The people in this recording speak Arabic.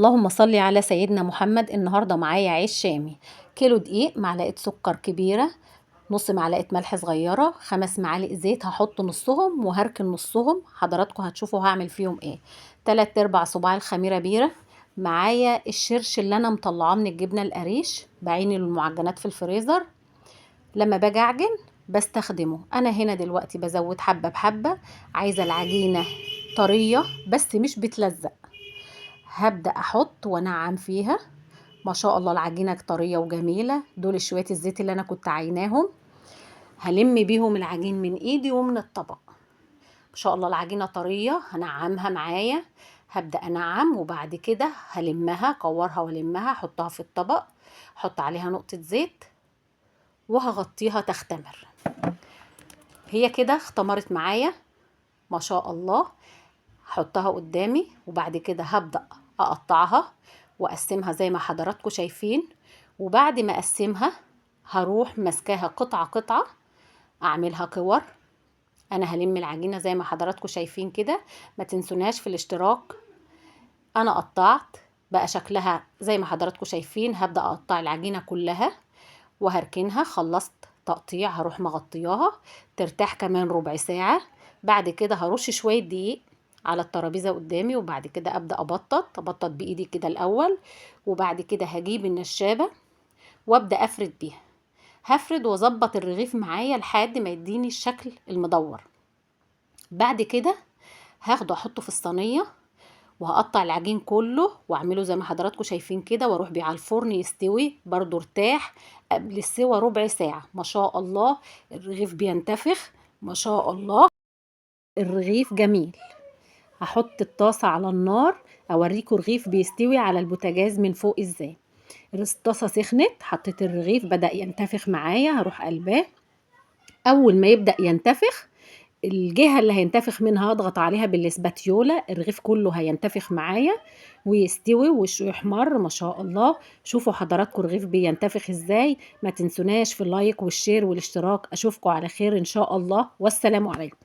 اللهم صل على سيدنا محمد. النهارده معايا عيش شامي، كيلو دقيق، معلقه سكر كبيره، نص معلقه ملح صغيره، 5 معالق زيت هحط نصهم وهركن نصهم، حضراتكم هتشوفوا هعمل فيهم ايه. 3/4 صباع الخميره بيره. معايا الشرش اللي انا مطلعاه من الجبنه القريش، بعيني للمعجنات في الفريزر، لما باجي اعجن بستخدمه. انا هنا دلوقتي بزود حبه بحبه، عايزه العجينه طريه بس مش بتلزق. هبدأ احط وانعم فيها. ما شاء الله العجينة طرية وجميلة. دول شوية الزيت اللي انا كنت عيناهم، هلم بيهم العجين من ايدي ومن الطبق. ما شاء الله العجينة طرية، هنعمها معايا. هبدأ انعم وبعد كده هلمها، اكورها والمها، احطها في الطبق، احط عليها نقطة زيت وهغطيها تختمر. هي كده اختمرت معايا ما شاء الله. هحطها قدامي وبعد كده هبدأ اقطعها واقسمها زي ما حضراتكم شايفين. وبعد ما اقسمها هروح ماسكاها قطعة قطعة، اعملها كور. انا هلم العجينة زي ما حضراتكم شايفين كده. ما تنسوناش في الاشتراك. انا قطعت بقى شكلها زي ما حضراتكم شايفين. هبدأ اقطع العجينة كلها وهركنها. خلصت تقطيع هروح مغطياها ترتاح كمان ربع ساعة. بعد كده هرش شوية دقيق على الترابيزة قدامي، وبعد كده ابدأ ابطط بايدي كده الاول، وبعد كده هجيب النشابة وابدأ افرد بيها. هفرد واظبط الرغيف معايا لحد ما يديني الشكل المدور. بعد كده هاخده احطه في الصينية وهقطع العجين كله واعمله زي ما حضراتكم شايفين كده، واروح بيه على الفرن يستوي برضو ارتاح قبل السوا ربع ساعة. ما شاء الله الرغيف بينتفخ، ما شاء الله الرغيف جميل. هحط الطاسة على النار اوريكم الرغيف بيستوي على البوتاجاز من فوق ازاي. الطاسة سخنت، حطيت الرغيف بدأ ينتفخ معايا، هروح قلباه. اول ما يبدأ ينتفخ، الجهة اللي هينتفخ منها اضغط عليها بالاسباتيولا، الرغيف كله هينتفخ معايا ويستوي وشه يحمر. ما شاء الله شوفوا حضراتكم الرغيف بينتفخ ازاي. ما تنسوناش في اللايك والشير والاشتراك. اشوفكم على خير ان شاء الله، والسلام عليكم.